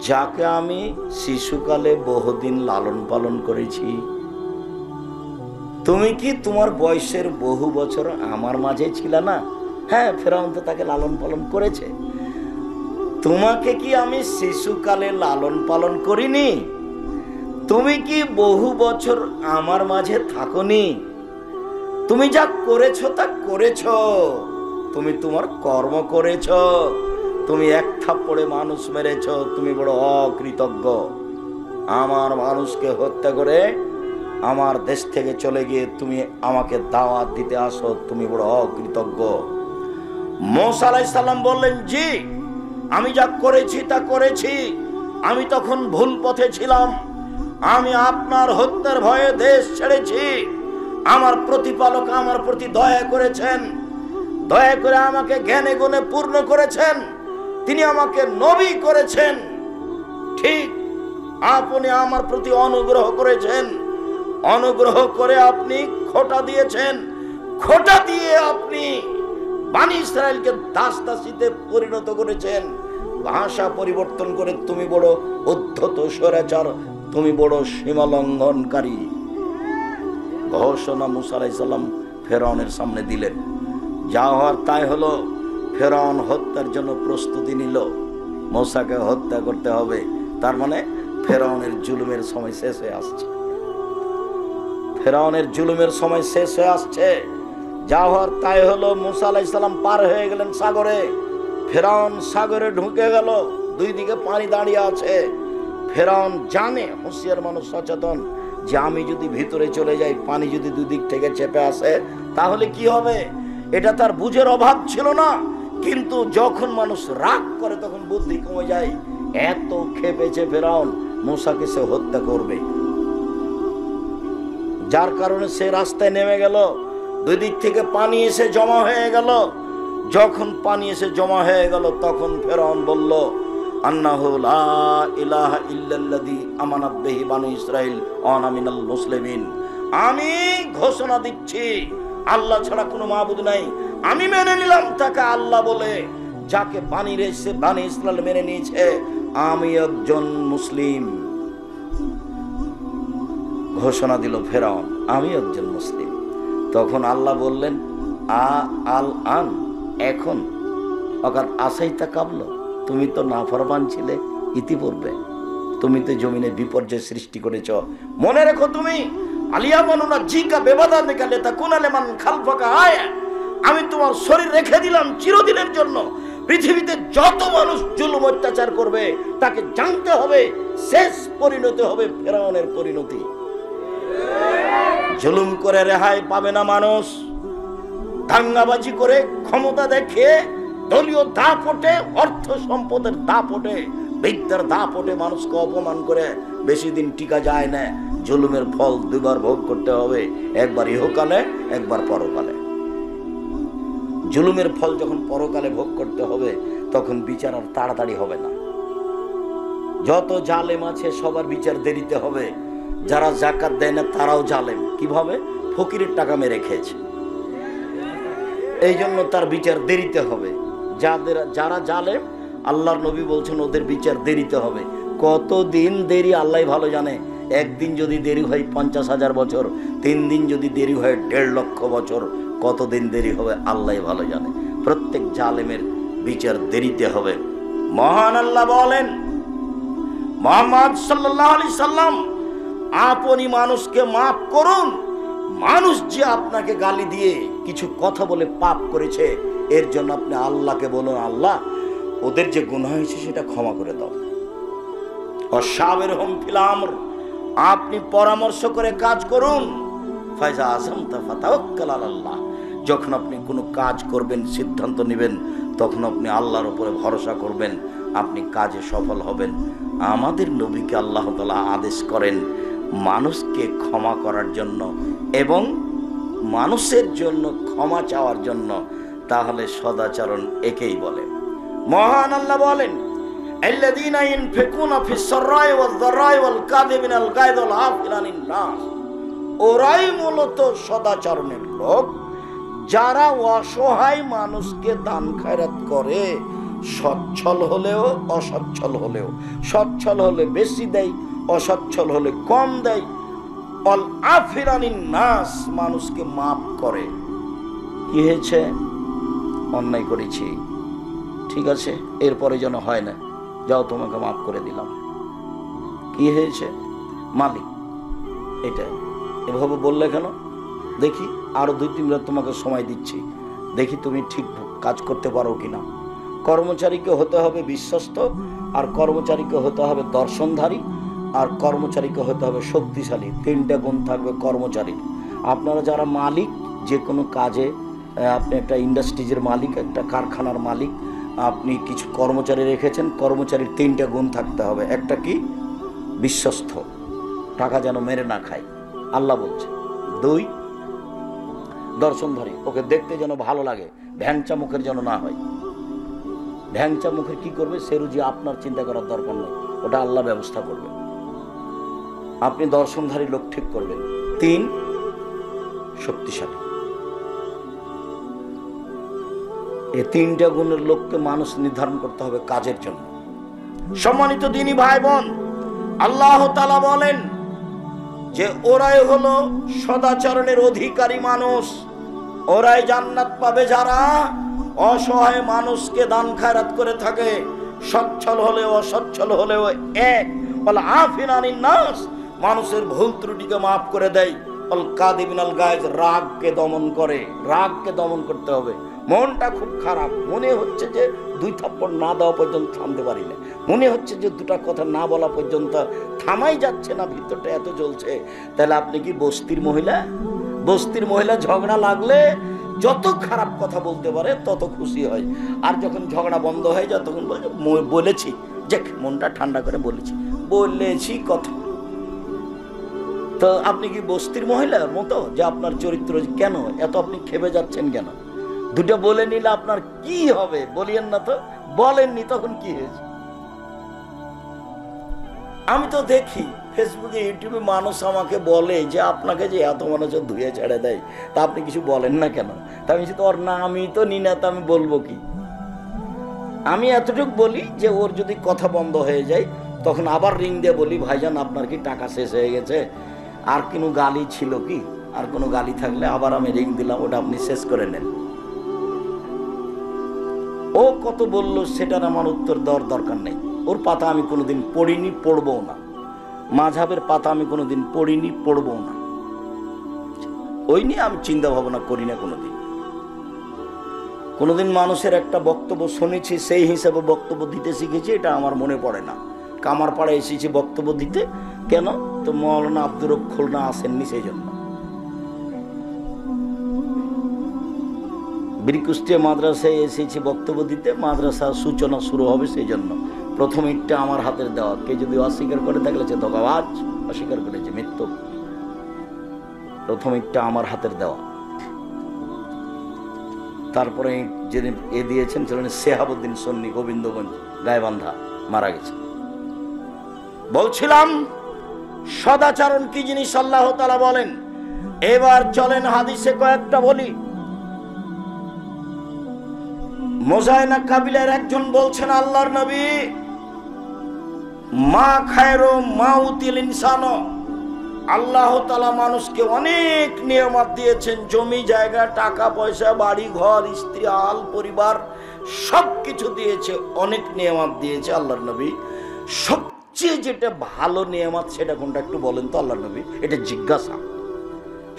যাকে আমি শিশুকালে বহুদিন লালন পালন করেছি? তুমি কি তোমার বয়সের বহু বছর আমার মাঝে ছিল না? হ্যাঁ, ফেরাউন তো তাকে লালন পালন করেছে। তোমাকে কি আমি শিশুকালে লালন পালন করিনি? তুমি কি বহু বছর আমার মাঝে থাকোনি? তুমি যা করেছো তা করেছো, তুমি তোমার কর্ম করেছো, তুমি এক থাপ্পড়ে মানুষ মেরেছো, তুমি বড় অকৃতজ্ঞ। আমার মানুষকে হত্যা করে আমার দেশ থেকে চলে গিয়ে তুমি আমাকে দাওয়াত দিতে আসো, তুমি বড় অকৃতজ্ঞ। মূসা আলাইহিস সালাম বললেন, জি, আমি যা করেছি তা করেছি, আমি তখন ভুল পথে ছিলাম, আমি আপনার হত্যার ভয়ে দেশ ছেড়েছি। আমার প্রতিপালক আমার প্রতি দয়া করেছেন, দয়া করে আমাকে জ্ঞানে গুণে পূর্ণ করেছেন, তিনি আমাকে নবী করেছেন। ঠিক আপনি আমার প্রতি অনুগ্রহ করেছেন, অনুগ্রহ করে আপনি খোঁটা দিয়েছেন, খোঁটা দিয়ে আপনি বানি ইসরায়েলকে দাস দাসীতে পরিণত করেছেন। ভাষা পরিবর্তন করে তুমি বড় উদ্ধত স্বৈরাচার, তুমি বড় সীমা লঙ্ঘনকারী। ঘোষণা মূসা আলাইহিস সালাম ফেরাউনের সামনে দিলেন। যা হওয়ার তাই হলো। ফেরাউন হত্যার জন্য প্রস্তুতি নিল, মূসাকে হত্যা করতে হবে। তার মানে ফেরাউনের জুলুমের সময় শেষ হয়ে আসছে, ফেরাউনের জুলুমের সময় শেষ হয়ে আসছে। যা হওয়ার তাই হলো। মূসা আলাইহিস সালাম পার হয়ে গেলেন সাগরে, ফেরাউন সাগরে ঢুকে গেল, দুই দিকে পানি দাঁড়িয়ে আছে। ফেরাউন জানে, হুঁশিয়ার মানুষ, সচেতন, যে আমি যদি ভিতরে চলে যাই, পানি যদি দুই দিক থেকে চেপে আসে তাহলে কি হবে। এটা তার বুঝের অভাব ছিল না, কিন্তু যখন মানুষ রাগ করে তখন বুদ্ধি কমে যায়। এত খেপেছে ফেরাউন, মূসাকে সে হত্যা করবে, যার কারণে সে রাস্তায় নেমে গেল। দুই দিক থেকে পানি এসে জমা হয়ে গেল। যখন পানি এসে জমা হয়ে গেল তখন ফেরাউন বলল, আন্নাহু লা ইলাহা ইল্লাল্লাযী আমানাত বিহি বানু ইসরাঈল ওয়া আনা মিনাল মুসলিমিন। আমি ঘোষণা দিচ্ছি, আল্লাহ ছাড়া কোনো মাবুদ নাই। আমি মেনে নিলাম তাকে আল্লাহ বলে, যাকে বানি ইসরাঈল মেনে নিয়েছে। আমি একজন মুসলিম। ঘোষণা দিল ফেরাউন, আমি একজন মুসলিম। তখন আল্লাহ বললেন, আল আন, এখন অকাত আসাইতা কাবল, তুমি তো নাফরমান ছিলে ইতিপূর্বে, তুমি তো জমিনে বিপর্যয় সৃষ্টি করেছ। মনে রেখো, তুমি আলিয়া বনুনা জিকা বেবাদা নিকালে তা কুনালে মান খালফাকা আয়, আমি তোমার শরীর রেখে দিলাম চিরদিনের জন্য। পৃথিবীতে যত মানুষ জুলুম অত্যাচার করবে তাকে জানতে হবে শেষ পরিণতি হবে ফেরাউনের পরিণতি। জুলুম করে রেহাই পাবে না মানুষ। দাঙ্গাবাজি করে ক্ষমতা দেখিয়ে দলীয় দাপটে, অর্থ সম্পদের দাপটে, বিদ্যার দাপটে মানুষকে অপমান করে বেশি দিন টিকা যায় না। জুলুমের ফল দুবার ভোগ করতে হবে, একবার ইহকালে, একবার পরকালে। জুলুমের ফল যখন পরকালে ভোগ করতে হবে তখন বিচার আর তাড়াতাড়ি হবে না। যত জালেম আছে সবার বিচার দেরিতে হবে। যারা যাকাত দেয় না তারাও জালেম। কিভাবে? ফকিরের টাকা মেরে খেয়েছে, এই জন্য তার বিচার দেরিতে হবে। যারা জালেম, আল্লাহর নবী বলছেন ওদের বিচার দেরিতে হবে। কতদিন দেরি আল্লাহ ভালো জানে। একদিন যদি দেরি হয় 50,000 বছর, 3 দিন যদি দেরি হয় 1.5 লক্ষ বছর, কতদিন দেরি হবে আল্লাহ ভালো জানে। প্রত্যেক জালেমের বিচার দেরিতে হবে। মহান আল্লাহ বলেন, মুহাম্মদ সাল্লাল্লাহু আলাইহি সাল্লাম, আপনি মানুষকে মাফ করুন। মানুষ যে আপনাকে গালি দিয়ে কিছু কথা বলে পাপ করেছে, এর জন্য আপনি আল্লাহকে বলুন, আল্লাহ ওদের যে গুনাহ হয়েছে সেটা ক্ষমা করে দাও। ওয়াশাবিরহুম ফিল আমর, আপনি পরামর্শ করে কাজ করুন। ফাইজা আযামতা ফাতাওয়াক্কাল আলাল্লাহ, যখন আপনি কোনো কাজ করবেন, সিদ্ধান্ত নেবেন, তখন আপনি আল্লাহর উপরে ভরসা করবেন, আপনি কাজে সফল হবেন। আমাদের নবীকে আল্লাহ তাআলা আদেশ করেন মানুষকে ক্ষমা করার জন্য এবং মানুষের জন্য ক্ষমা চাওয়ার জন্য। তাহলে সদাচরণ একেই বলে। মহান আল্লাহ বলেন, আল্লাযীনা ইনফিকুনা ফিস সাররাই ওয়াজ যাররাই ওয়াল কাযিমিনাল গায়য ওয়াল আফিনা আনিন নাস, ওরাই মূলত সদাচরণের লোক যারা অসহায় মানুষকে দান খয়রাত করে, সচ্ছল হলেও অসচ্ছল হলেও, সচ্ছল হলে বেশি দেয়, অসচ্ছল হলে কম দেয়। অল আফিরানিন নাস, মানুষকে মাফ করে। কি হয়েছে? অন্যায় করেছি, ঠিক আছে, এরপরে যেন হয় না, যাও তোমাকে মাফ করে দিলাম। কি হয়েছে? মালিক এটা এভাবে বললে কেন? দেখি আরো 2-3 রাত তোমাকে সময় দিচ্ছি, দেখি তুমি ঠিক কাজ করতে পারো কিনা। কর্মচারীকে হতে হবে বিশ্বস্ত, আর কর্মচারীকে হতে হবে দর্শনধারী, আর কর্মচারীকে হতে হবে শক্তিশালী। 3টা গুণ থাকবে কর্মচারীর। আপনারা যারা মালিক, যে কোনো কাজে, আপনি একটা ইন্ডাস্ট্রিজের মালিক, একটা কারখানার মালিক, আপনি কিছু কর্মচারী রেখেছেন, কর্মচারীর 3টা গুণ থাকতে হবে। একটা কি? বিশ্বস্ত, টাকা যেন মেরে না খায়, আল্লাহ বলছে। 2, দর্শনধারী, ওকে দেখতে যেন ভালো লাগে, ভ্যাংচা মুখের যেন না হয়। ভ্যাংচা মুখের কি করবে? সে রুজি আপনার চিন্তা করার দরকার নেই, ওটা আল্লাহ ব্যবস্থা করবে। আপনি দর্শনধারী লোক ঠিক করবেন। 3, শক্তিশালী। এই 3টা গুণের লোককে মানুষ নির্ধারণ করতে হবে কাজের জন্য। সম্মানিত দিনী ভাই বোন, আল্লাহ তাআলা বলেন যে ওরাই হলো সদাচরণের অধিকারী মানুষ, ওরাই জান্নাত পাবে যারা অসহায় মানুষকে দান খয়রাত করে থাকে, সচ্ছল হলেও অসচ্ছল হলেও এক। বল আফিনা আনিন নাস, মানুষের ভুল ত্রুটিকে মাফ করে দেয়। বল কাযিমিনাল গায়জ, রাগকে দমন করে। রাগকে দমন করতে হবে। মনটা খুব খারাপ, মনে হচ্ছে যে 2 থাপ্পড় না দেওয়া পর্যন্ত থামতে পারি না, মনে হচ্ছে যে 2টা কথা না বলা পর্যন্ত থামাই যাচ্ছে না, ভিতরটা এত জ্বলছে। তাহলে আপনি কি বস্তির মহিলা? বস্তির মহিলা ঝগড়া লাগলে যত খারাপ কথা বলতে পারে তত খুশি হয়, আর যখন ঝগড়া বন্ধ হয়ে যায় তখন বলেছি, যে মনটা ঠান্ডা করে বলেছি কথা। তো আপনি কি বস্তির মহিলার মতো যে আপনার চরিত্র কেন এত আপনি খেপে যাচ্ছেন কেন? 2টা বলে নিলে আপনার কি হবে? বলিয়েন না তো, বলেননি তখন কি হয়েছে? আমি তো দেখি ফেসবুকে, ইউটিউবে মানুষ আমাকে বলে যে আপনাকে যে এত মানুষ ধুয়ে ছেড়ে দেয়, তা আপনি কিছু বলেন না কেন? তা আমি তো ওর না, আমি তো নি না, তা আমি বলবো কি? আমি এতটুকু বলি যে ওর যদি কথা বন্ধ হয়ে যায় তখন আবার রিং দিয়ে বলি, ভাইজান আপনার কি টাকা শেষ হয়ে গেছে? আর কোনো গালি ছিল কি? আর কোনো গালি থাকলে আবার আমি রিং দিলাম, ওটা আপনি শেষ করে নেন। ও কত বললো সেটার আমার উত্তর দেওয়ার দরকার নেই। ওর পাতা আমি কোনোদিন পড়িনি, পড়বও না। মাযহাবের পাতা আমি কোনোদিন পড়িনি, পড়বও না। ওই নিয়ে আমি চিন্তা ভাবনা করি না কোনোদিন। মানুষের একটা বক্তব্য শুনেছি, সেই হিসাবে বক্তব্য দিতে শিখেছি, এটা আমার মনে পড়ে না। কামারপাড়ায় এসেছি বক্তব্য দিতে, কেন? তো মাওলানা আব্দুর রব খুলনা আসেননি, সেই জন্য। বীরকুষ্টিয়া মাদ্রাসায় এসেছি বক্তব্য দিতে, মাদ্রাসা সূচনা শুরু হবে, সেই জন্য। প্রথম ইটটা আমার হাতের দেওয়া। কে যদি অস্বীকার করে থাকলে সে ধোঁকাবাজ, অস্বীকার করেছে, মৃত্যু। প্রথম ইটটা আমার হাতের দেওয়া। তারপরে যিনি দিয়েছেন ছিলেন শেহাবুদ্দিন সন্নি, গোবিন্দগঞ্জ গাইবান্ধা, মারা গেছে। বলছিলাম সদাচরণ কি জিনিস আল্লাহ তাআলা বলেন। এবার চলেন হাদিসে কয়েকটা বলি। মোজাইনা কাবিলার একজন বলছেন, আল্লাহর নবী, মা খায়রু মাউতিল ইনসানো, আল্লাহ তাআলা মানুষকে অনেক নিয়ামত দিয়েছেন, জমি জায়গা, টাকা পয়সা, বাড়ি ঘর, স্ত্রী, আল পরিবার, সবকিছু দিয়েছে, অনেক নিয়ামত দিয়েছে। আল্লাহর নবী, সব সবচেয়ে যেটা ভালো নিয়ামত সেটা কোনটা একটু বলেন তো আল্লাহ নবী, এটা জিজ্ঞাসা।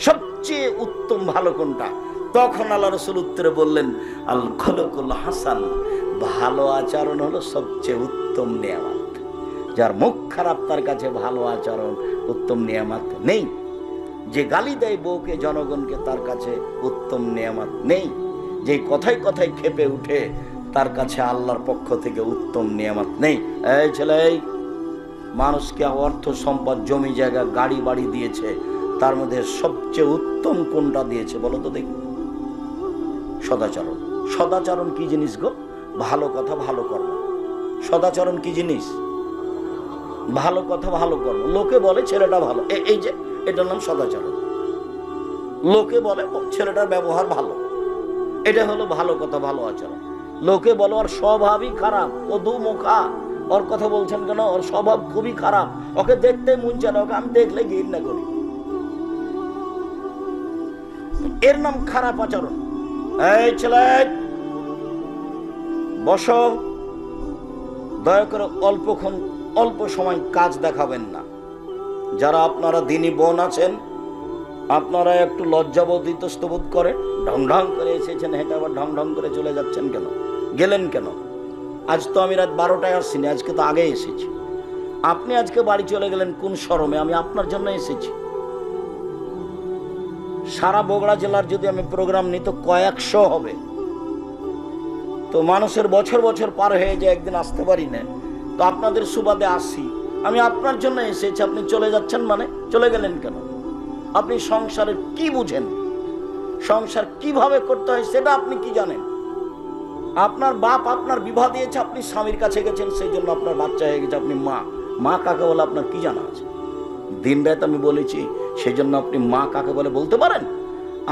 সবচেয়ে উত্তম ভালো কোনটা? তখন আল্লাহ রাসূল উত্তরে বললেন, আল খুলুকুল হাসান, ভালো আচরণ হলো সবচেয়ে উত্তম নিয়ামত। যার মুখ খারাপ তার কাছে ভালো আচরণ উত্তম নিয়ামত নেই। যে গালি দেয় বউকে জনগণকে তার কাছে উত্তম নিয়ামত নেই। যে কথায় কথায় খেপে উঠে তার কাছে আল্লাহর পক্ষ থেকে উত্তম নিয়ামত নেই। এই ছেলে, মানুষকে অর্থ সম্পদ জমি জায়গা গাড়ি বাড়ি দিয়েছে, তার মধ্যে সবচেয়ে উত্তম কোনটা দিয়েছে বলো তো দেখি? সদাচরণ। সদাচরণ কি জিনিস গো? ভালো কথা ভালো কর্ম। সদাচরণ কি জিনিস? ভালো কথা ভালো কর্ম। লোকে বলে ছেলেটা ভালো, এই যে এটার নাম সদাচরণ। লোকে বলে ছেলেটার ব্যবহার ভালো, এটা হলো ভালো কথা ভালো আচরণ। লোকে বলে ওর স্বভাবই খারাপ, ও দুমুখা, ওর কথা বলছেন কেন, ওর স্বভাব খুবই খারাপ, ওকে দেখতে মন চায় না, ওকে আমি দেখলে ঘৃণা করি, এর নাম খারাপ আচরণ। এই ছেলে বসো, দয়া করে অল্প সময় কাজ দেখাবেন না। যারা আপনারা দিনী বোন আছেন, আপনারা একটু লজ্জাবোধ ইতস্তবোধ করে ঢং ঢং করে এসেছেন, হেঁটে আবার ঢং ঢং করে চলে যাচ্ছেন কেন? গেলেন কেন? আজ তো আমি রাত 12টায় আসছিনি, আজকে তো আগে এসেছি। আপনি আজকে বাড়ি চলে গেলেন কোন শরমে? আমি আপনার জন্য এসেছি। সারা বগুড়া জেলার যদি আমি প্রোগ্রাম নিই তো কয়েকশো হবে। তো মানুষের বছর বছর পার হয়ে যায়, একদিন আসতে পারি না, তো আপনাদের সুবাদে আসি। আমি আপনার জন্য এসেছি, আপনি চলে যাচ্ছেন মানে? চলে গেলেন কেন? আপনি সংসারের কি বুঝেন? সংসার কিভাবে করতে হয় সেটা আপনি কি জানেন? আপনার বাপ আপনার বিবাহ দিয়েছে, আপনি স্বামীর কাছে গেছেন, সেই জন্য আপনার বাচ্চা হয়ে গেছে, আপনি মা। মা কাকে বলে আপনার কি জানা আছে? দিন রাত আমি বলেছি, সেই জন্য আপনি মা কাকে বলে বলতে পারেন?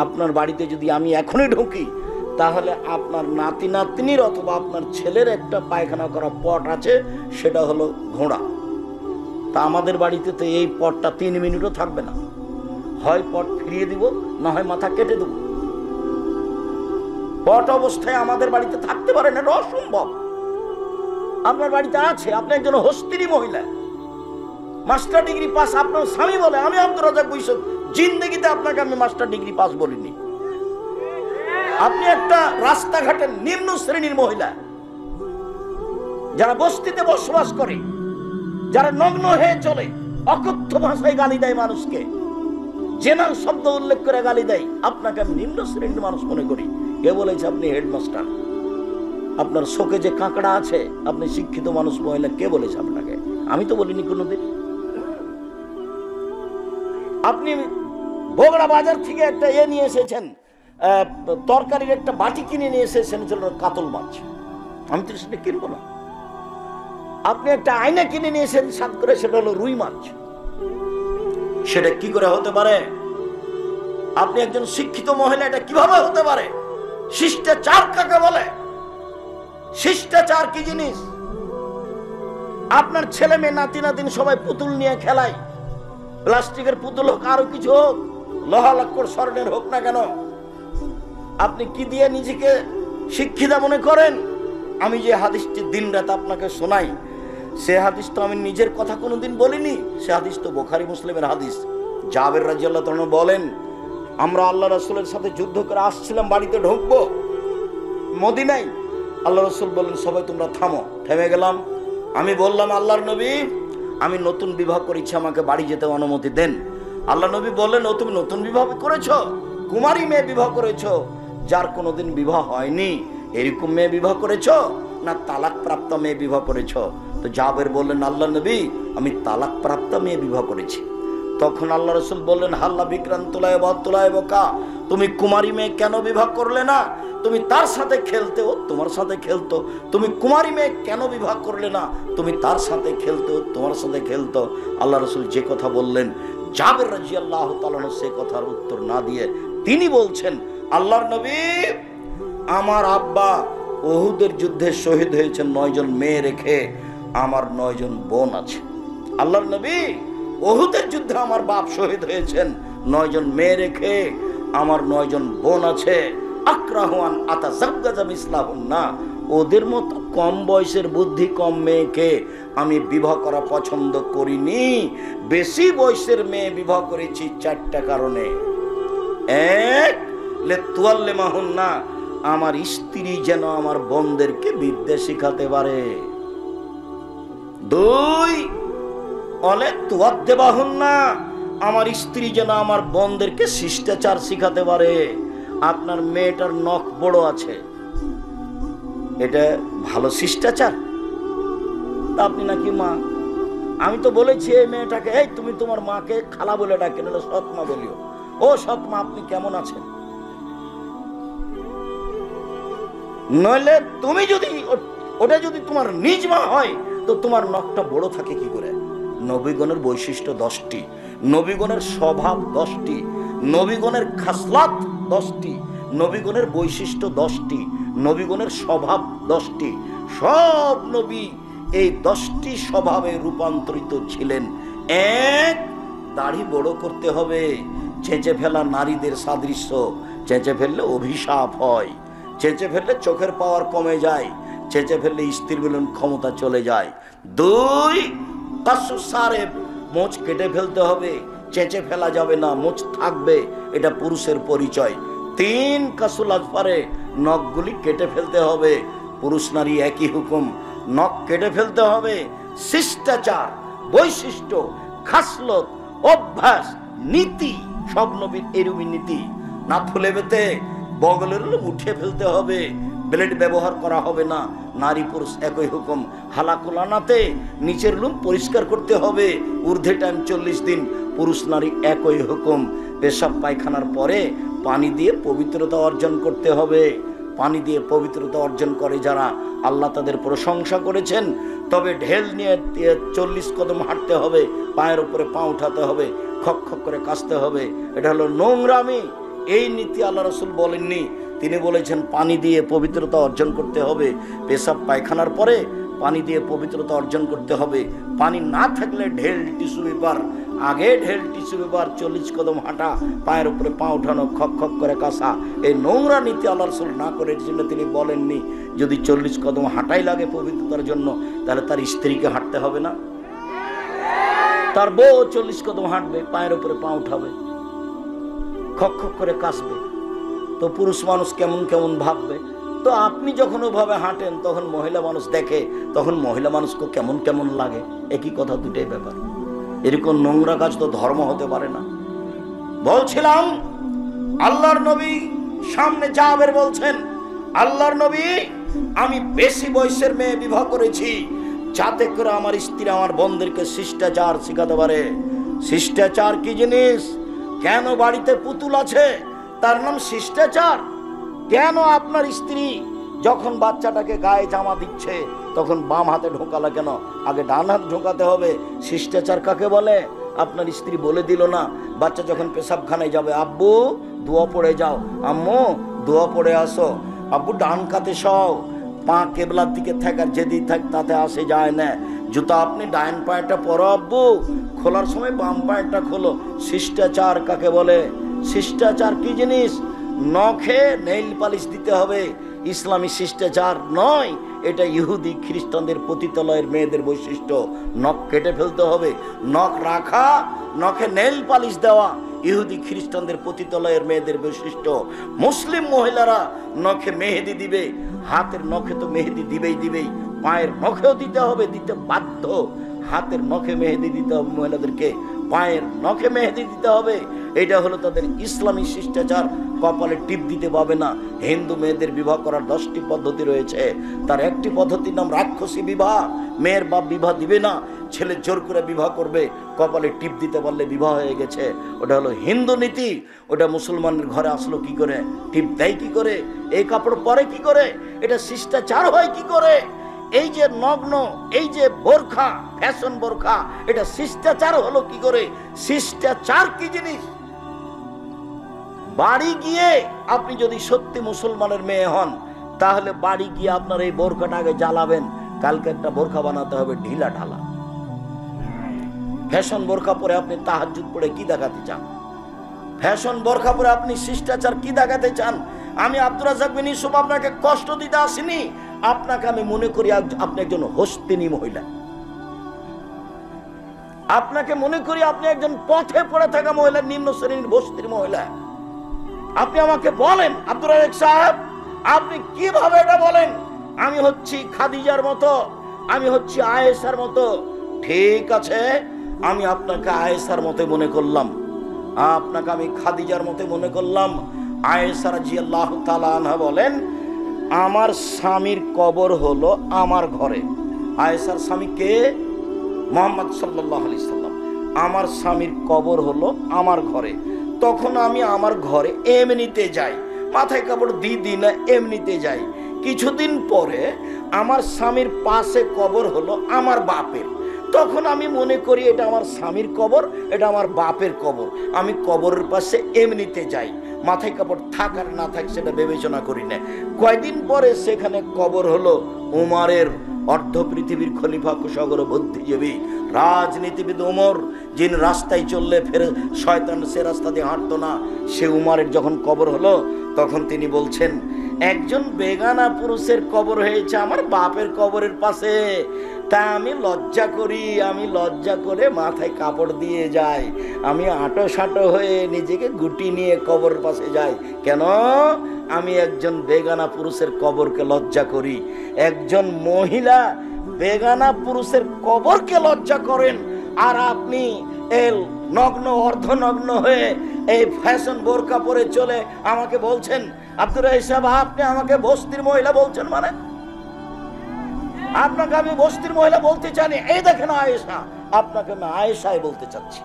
আপনার বাড়িতে যদি আমি এখনই ঢুকি, তাহলে আপনার নাতি নাতনির অথবা আপনার ছেলের একটা পায়খানা করা পট আছে, সেটা হলো ঘোড়া। তা আমাদের বাড়িতে তো এই পটটা 3 মিনিটও থাকবে না। হয় পট ফিরিয়ে দিব, না হয় মাথা কেটে দেব। পট অবস্থায় আমাদের বাড়িতে থাকতে পারে না, এটা অসম্ভব। আপনার বাড়িতে আছে, আপনি একজন হস্তিনী মহিলা, মাস্টার ডিগ্রি পাস। আপনার স্বামী বলে, আমি আব্দুর রাজ্জাক বৈশাখ জিন্দেগিতে আপনাকে আমি মাস্টার ডিগ্রি পাস বলিনি। আপনি একটা রাস্তাঘাটের নিম্ন শ্রেণীর মহিলা, যারা বস্তিতে বসবাস করে, যারা নগ্ন হয়ে চলে, অকথ্য ভাষায় গালি দেয় মানুষকে, জেনার শব্দ উল্লেখ করে গালি দেয়, আপনাকে আমি নিম্ন শ্রেণীর মানুষ মনে করি। কে বলেছে আপনি হেডমাস্টার? আপনার শোকে যে কাঁকড়া আছে, আপনি শিক্ষিত মানুষ মহিলা, কে বলেছে আপনাকে? আমি তো বলিনি কোনোদিন। আপনি বগুড়া বাজার থেকে একটা নিয়ে এসেছেন, তরকারির একটা বাটি কিনে নিয়ে এসেছেন, কাতল মাছ। আমি তো সেটা কিনবো না। আপনি একটা আয়না কিনে নিয়ে এসেছেন সাত করে, সেটা হলো রুই মাছ। সেটা কি করে হতে পারে? আপনি একজন শিক্ষিত মহিলা, এটা কিভাবে হতে পারে? শিষ্টাচার কাকে বলে? শিষ্টাচার কি জিনিস? আপনার ছেলে মেয়ে নাতি নাতিন সবাই পুতুল নিয়ে খেলায়, প্লাস্টিকের পুতুল হোক, আরো কিছু হোক, লোহা লক্কর স্বর্ণের হোক না কেন, আপনি কি দিয়ে নিজেকে শিক্ষিতা মনে করেন? আমি যে হাদিসটি দিন রাত আপনাকে শোনাই, সে হাদিস তো আমি নিজের কথা কোনোদিন বলিনি। সে হাদিস তো বুখারী মুসলিমের হাদিস। জাবের রাদিয়াল্লাহু তাআলা বলেন, আমরা আল্লাহ রাসূলের সাথে যুদ্ধ করে আসছিলাম, বাড়িতে ঢুকবো মদিনায়। আল্লাহ রাসূল বললেন, সবাই তোমরা থামো। থেমে গেলাম। আমি বললাম, আল্লাহর নবী, আমি নতুন বিবাহ করেছি, আমাকে বাড়ি যেতে অনুমতি দেন। আল্লাহ নবী বললেন, ও তুমি নতুন বিবাহ করেছো? কুমারী মেয়ে বিবাহ করেছো, যার কোনোদিন বিবাহ হয়নি, এরকম মেয়ে বিবাহ করেছো, না তালাক প্রাপ্ত মেয়ে বিবাহ করেছো? তো জাবের বললেন, আল্লাহ নবী, আমি তালাক প্রাপ্ত মেয়ে বিবাহ করেছি। তখন আল্লাহ রাসূল বললেন, হাল্লা বিক্রান্তলায় বতুলায় বোকা, তুমি কুমারী মেয়ে কেন বিবাহ করলে না? তুমি তার সাথে খেলতে, ও তোমার সাথে খেলতো। তুমি কুমারী মেয়ে কেন বিবাহ করলে না? তুমি তার সাথে খেলতে, ও তোমার সাথে খেলতো। আল্লাহ রাসূল যে কথা বললেন, জাবের রাদিয়াল্লাহু তাআলা সে কথার উত্তর না দিয়ে তিনি বলছেন, আল্লাহর নবী, আমার আব্বা উহুদের যুদ্ধে শহীদ হয়েছেন 9 জন মেয়ে রেখে, আমার 9 জন বোন আছে। আল্লাহর নবী, উহুদের যুদ্ধে আমার বাপ শহীদ হয়েছেন 9 জন মেয়ে রেখে, আমার 9 জন বোন আছে। আক্রাহুয়ান আতাযাওয়াজা মিসলাহুন্না, ওদের মতো কম বয়সের বুদ্ধি কম মেয়েকে আমি বিবাহ করা পছন্দ করিনি। বেশি বয়সের মেয়ে বিবাহ করেছি 4টা কারণে। এক, লেতুয়াল্লে মাহুন্না, আমার স্ত্রী যেন আমার বোনদেরকে বিদ্যা শিখাতে পারে। 2, অলে তুয়াদ্দে বাহুন্না, আমার স্ত্রী যেন আমার বোনদেরকে শিষ্টাচার শিখাতে পারে। আপনার মেয়েটার নখ বড় আছে, এটা ভালো শিষ্টাচার? আপনি নাকি মা, আমি তো বলেছি এই মেয়েটাকে, এই তুমি তোমার মাকে খালা বলে ডাকে, নাহলে সৎ মা বলিও। ও সৎ মা, আপনি কেমন আছেন? নইলে তুমি যদি ওটা যদি তোমার নিজ মা হয় তো তোমার নখটা বড় থাকে কি করে? নবীগণের বৈশিষ্ট্য 10টি, নবীগণের স্বভাব 10টি, নবীগণের খাসলাত 10টি, নবীগণের বৈশিষ্ট্য 10টি, নবীগণের স্বভাব 10টি। সব নবী এই 10টি স্বভাবে রূপান্তরিত ছিলেন। 1, দাড়ি বড় করতে হবে। চেঁচে ফেলা নারীদের সাদৃশ্য, চেঁচে ফেললে অভিশাপ হয়, চেঁচে ফেললে চোখের পাওয়ার কমে যায়, চেঁচে ফেললে স্ত্রী মিলন ক্ষমতা চলে যায়। 2, কাসু সারেব, মোচ কেটে ফেলতে হবে, চেঁচে ফেলা যাবে না, মোচ থাকবে, এটা পুরুষের পরিচয়। 3, কাসুল আজফারে, নখগুলি কেটে ফেলতে হবে। পুরুষ নারী একই হুকুম, নখ কেটে ফেলতে হবে। শিষ্টাচার, বৈশিষ্ট্য, খাসলত, অভ্যাস, নীতি, সব নবীর এরূপই নীতি। না ফুলে বেতে বগলের লোম উঠে ফেলতে হবে, ব্লেড ব্যবহার করা হবে না। নারী পুরুষ একই হুকুম। হালাকুলানাতে নিচের লোম পরিষ্কার করতে হবে, ঊর্ধ্বে টাইম 40 দিন। পুরুষ নারী একই হুকুম। পেশাব পায়খানার পরে পানি দিয়ে পবিত্রতা অর্জন করতে হবে। পানি দিয়ে পবিত্রতা অর্জন করে যারা, আল্লাহ তাদের প্রশংসা করেছেন। তবে ঢেল নিয়ে 40 কদম হাঁটতে হবে, পায়ের উপরে পা উঠাতে হবে, খক খক করে কাশতে হবে। এটা হলো নোংরামি। এই নীতি আল্লাহ রাসূল বলেননি, তিনি বলেছেন পানি দিয়ে পবিত্রতা অর্জন করতে হবে। পেশাব পায়খানার পরে পানি দিয়ে পবিত্রতা অর্জন করতে হবে। পানি না থাকলে ঢেল, টিস্যু পেপার, আগে ঢেল, টিস্যু পেপার, 40 কদম হাঁটা, পায়ের উপরে পা উঠানো, খক খক করে কাশা। এই নোংরা নীতি আল্লাহ রাসূল না করে জন্য তিনি বলেননি যদি 40 কদম হাঁটাই লাগে পবিত্রতার জন্য, তাহলে তার স্ত্রীকে হাঁটতে হবে না? তার বউ 40 কদম হাঁটবে, পায়ের উপরে পা উঠাবে, খক খক করে কাশবে, তো পুরুষ মানুষ কেমন কেমন ভাববে। তো আপনি যখন ওভাবে হাঁটেন তখন মহিলা মানুষ দেখে, তখন মহিলা মানুষকে কেমন কেমন লাগে। একই কথা, দুটাই ব্যাপার। এরকম নোংরা কাজ তো ধর্ম হতে পারে না। বলছিলাম আল্লাহর নবী সামনে জাবের বলছেন, আল্লাহর নবী, আমি বেশি বয়সের মেয়ে বিবাহ করেছি যাতে করে আমার স্ত্রী আমার বোনদেরকে শিষ্টাচার শিখাতে পারে। শিষ্টাচার কি জিনিস? কেন বাড়িতে পুতুল আছে তার নাম শিষ্টাচার? কেন আপনার স্ত্রী যখন বাচ্চাটাকে গায়ে জামা দিচ্ছে তখন বাম হাতে ঢোকালা কেন? আগে ডান হাত ঢোকাতে হবে। শিষ্টাচার কাকে বলে? আপনার স্ত্রী বলে দিল না, বাচ্চা যখন পেশাবখানায় যাবে, আব্বু দোয়া পড়ে যাও, আম্মু দোয়া পড়ে আসো, আব্বু ডান কাতে সও, পা কেবলার দিকে থাকার যেদিকে থাক তাতে আসে যায় না। জুতা আপনি ডান পায়েটা পরো আব্বু, খোলার সময় বাম পায়েটা খোলো। শিষ্টাচার কাকে বলে? শিষ্টাচার কি জিনিস? নখে নেইল পালিশ দিতে হবে, ইসলামী শিষ্টাচার নয়। এটা ইহুদি খ্রিস্টানদের পতিতালয়ের মেয়েদের বৈশিষ্ট্য। নখ কেটে ফেলতে হবে, নখ রাখা, নখে নেইল পালিশ দেওয়া ইহুদি খ্রিস্টানদের পতিতালয়ের মেয়েদের বৈশিষ্ট্য। মুসলিম মহিলারা নখে মেহেদি দিবে, হাতের নখে তো মেহেদি দিবেই, পায়ের নখেও দিতে হবে, দিতে বাধ্য। হাতের নখে মেহেদি দিতে হবে মহিলাদেরকে, পায়ের নখে মেহেদি দিতে হবে। এটা হলো তাদের ইসলামী শিষ্টাচার। কপালে টিপ দিতে পাবে না। হিন্দু মেয়েদের বিবাহ করার 10টি পদ্ধতি রয়েছে, তার একটি পদ্ধতির নাম রাক্ষসী বিবাহ। মেয়ের বাপ বিবাহ দিবে না, ছেলে জোর করে বিবাহ করবে, কপালে টিপ দিতে পারলে বিবাহ হয়ে গেছে। ওটা হলো হিন্দু নীতি। ওটা মুসলমানের ঘরে আসলো কি করে? টিপ দেয় কি করে? এই কাপড় পরে কি করে? এটা শিষ্টাচার হয় কি করে? এই যে নগ্ন, এই যে বোরখা, ফ্যাশন বোরখা, এটা শিষ্টাচার হলো কি করে? শিষ্টাচার কি জিনিস? বাড়ি গিয়ে আপনি যদি সত্যি মুসলমানের মেয়ে হন, তাহলে বাড়ি গিয়ে আপনার এই বোরখাটা আগে জ্বালাবেন। কালকে একটা বোরখা বানাতে হবে ঢিলা ঢালা। ফ্যাশন বোরখা পরে আপনি তাহাজ্জুদ পড়ে কি দেখাতে চান? ফ্যাশন বোরখা পরে আপনি শিষ্টাচার কি দেখাতে চান? আমি আব্দুর রাজ্জাক বিন ইউসুফ আপনাকে কষ্ট দিতে আসিনি, আপনাকে আমি মনে করি আপনি একজন হস্তিনী মহিলা, আপনাকে মনে করি আপনি একজন পথে পড়ে থাকা মহিলা, নিম্ন শ্রেণীর বস্তির মহিলা। আপনি আমাকে বলেন আব্দুর রাজ্জাক সাহেব, আপনি কিভাবে এটা বলেন আমি হচ্ছি খাদিজার মতো, আমি হচ্ছি আয়েশার মতো? ঠিক আছে, আমি আপনাকে আয়েশার মতো মনে করলাম, আপনাকে আমি খাদিজার মতো মনে করলাম। আয়েশা রাদিয়াল্লাহু তাআলা আনহা বলেন, আমার স্বামীর কবর হলো আমার ঘরে। আয়েশার স্বামী কে? মুহাম্মদ সাল্লাল্লাহু আলাইহি সাল্লাম। আমার স্বামীর কবর হলো আমার ঘরে। তখন আমি আমার ঘরে এমনিতে যাই, মাথায় কাপড় দিই না, এমনিতে যাই। কিছুদিন পরে আমার স্বামীর পাশে কবর হলো আমার বাপের। তখন আমি মনে করি এটা আমার স্বামীর কবর, এটা আমার বাপের কবর। আমি কবরের পাশে এমনিতে যাই, মাথায় কাপড় থাক আর না থাক সেটা বিবেচনা করি না। কয়দিন পরে সেখানে কবর হলো উমরের, অর্ধ পৃথিবীর খলিফা, কুশাগর, বুদ্ধিজীবী, রাজনীতিবিদ উমর, যিনি রাস্তায় চললে ফের শয়তান সে রাস্তা দিয়ে হাঁটতো না, সে উমরের যখন কবর হলো তখন তিনি বলছেন, একজন বেগানা পুরুষের কবর হয়েছে আমার বাপের কবরের পাশে, তা আমি লজ্জা করি, আমি লজ্জা করে মাথায় কাপড় দিয়ে যাই, আমি আঁটো সাঁটো হয়ে নিজেকে গুটি নিয়ে কবরের পাশে যাই। কেন? আমি একজন বেগানা পুরুষের কবরকে লজ্জা করি। একজন মহিলা বেগানা পুরুষের কবরকে লজ্জা করেন, আর আপনি এল নগ্ন অর্ধনগ্ন হয়ে এই ফ্যাশন বোরকা পরে চলে আমাকে বলছেন আব্দুর রাজ্জাক সাহেব আপনি আমাকে বস্তির মহিলা বলছেন? মানে আপনাকে আমি বস্তির মহিলা বলতে চাইনি, এই দেখেন আয়েশা, আপনাকে আমি আয়েশাই বলতে চাচ্ছি।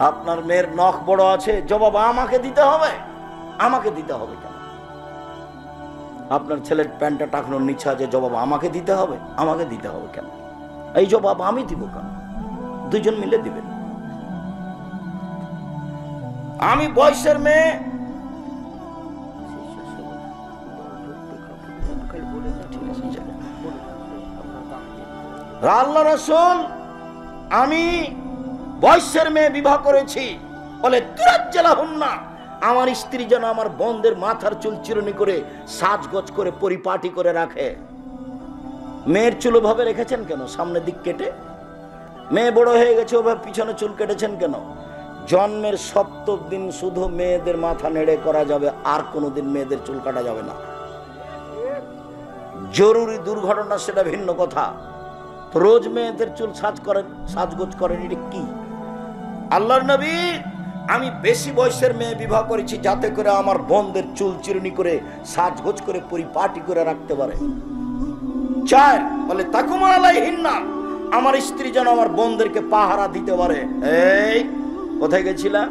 আপনার মেয়ের নখ বড় আছে, জবাব আমাকে দিতে হবে। আমাকে দিতে হবে কেন? আপনার ছেলের প্যান্টটা টাকনোর নিচে আছে, জবাব আমাকে দিতে হবে। আমাকে দিতে হবে কেন? এই জবাব আমি দিব কেন? দুজন মিলে দিবেন। আমি বয়সের মেয়ে, আল্লাহ রাসূল আমি বয়সের মেয়ে বিবাহ করেছি, বলে তুরাজ্জালাহুন্না, আমার স্ত্রী যেন আমার বোনদের মাথার চুল চিরুনি করে সাজগোজ করে পরিপাটি করে রাখে। মেয়ের চুল ওভাবে রেখেছেন কেন? সামনের দিক কেটে। মেয়ে বড় হয়ে গেছে, ওভাবে পিছনে চুল কেটেছেন কেন? জন্মের ৭০ দিন শুধু মেয়েদের মাথা নেড়ে করা যাবে, আর কোনোদিন মেয়েদের চুল কাটা যাবে না। জরুরি দুর্ঘটনা সেটা ভিন্ন কথা, রোজ মেয়েদের চুল সাজগোজ করেন, এটা কি? আল্লাহর নবী আমি বেশি বয়সের মেয়ে বিবাহ করেছি যাতে করে আমার বোনদের চুল চিরুনি করে সাজগোজ করে পরিপাটি করে রাখতে পারে। ৪ বলে তাকুমা আলাইহিন্না, আমার স্ত্রী যেন আমার বোনদেরকে পাহারা দিতে পারে। এই কোথায় গেছিলা?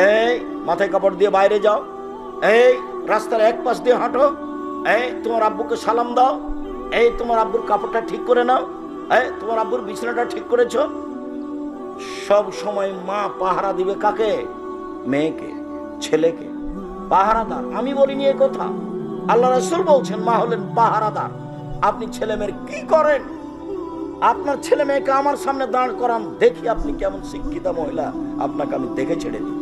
এই মাথায় কাপড় দিয়ে বাইরে যাও, এই রাস্তার এক পাশ দিয়ে হাঁটো, এই তোমার আব্বুকে সালাম দাও, এই তোমার আব্বুর কাপড়টা ঠিক করে নাও, এই তোমার আব্বুর বিছানাটা ঠিক করেছো। সব সময় মা পাহারা দিবে কাকে? মেয়েকে, ছেলেকে। পাহারাদার আমি বলিনি এ কথা, আল্লাহ রাসূল বলছেন মা হলেন পাহারাদার। আপনি ছেলে মেয়ের কি করেন? আপনার ছেলে মেয়েকে আমার সামনে দাঁড় করান, দেখি আপনি কেমন শিক্ষিতা মহিলা, আপনাকে আমি দেখে ছেড়ে দিই।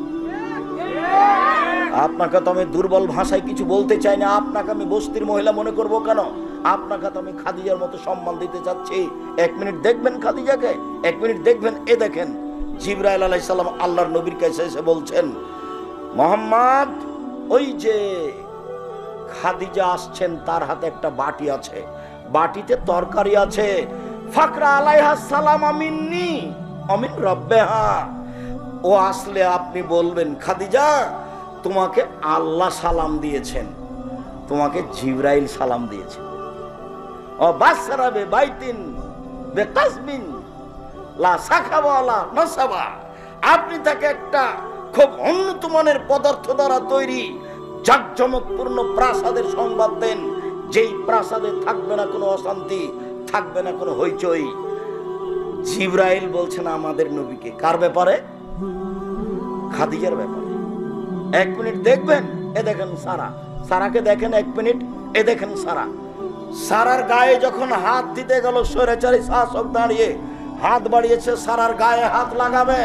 আপনাকে তো আমি দুর্বল ভাষায় কিছু বলতে চাই না, আপনাকে আমি বস্তির মহিলা মনে করব কেন? আপনাকে তো আমি খাদিজার মতো সম্মান দিতে চাচ্ছি। 1 মিনিট দেখবেন খাদিজাকে, 1 মিনিট দেখবেন। এ দেখেন জিবরাইল আলাইহিস সালাম আল্লাহর নবীর কাছে এসে বলছেন, মুহাম্মদ ওই যে খাদিজা আসছেন, তার হাতে একটা বাটি আছে, বাটিতে তরকারি আছে, ফাকরা আলাইহা সালাম মিন্নি আমিন রাব্বিহা। ও আসলে আপনি বলবেন খাদিজা তোমাকে আল্লাহ সালাম দিয়েছেন, তোমাকে জিবরাইল সালাম দিয়েছেন। ও বাসরাবে বাইতিন বিকাসবিন লা সাখাবা লা নাসাবা, আপনি তাকে একটা খুব উন্নত মানের পদার্থ দ্বারা তৈরি জাঁকজমকপূর্ণ প্রাসাদের সংবাদ দেন, যেই প্রাসাদে থাকবে না কোনো অশান্তি, থাকবে না কোনো হইচই। জিবরাইল বলছেন আমাদের নবীকে, কার ব্যাপারে? খাদিজার ব্যাপারে। 1 মিনিট দেখবেন। এ দেখেন সারা, সারাকে দেখেন 1 মিনিট। এ দেখেন সারা, সারার গায়ে যখন হাত দিতে গেল স্বৈরাচারী শাসক দাঁড়িয়ে হাত বাড়িয়েছে, সারার গায়ে হাত লাগাবে,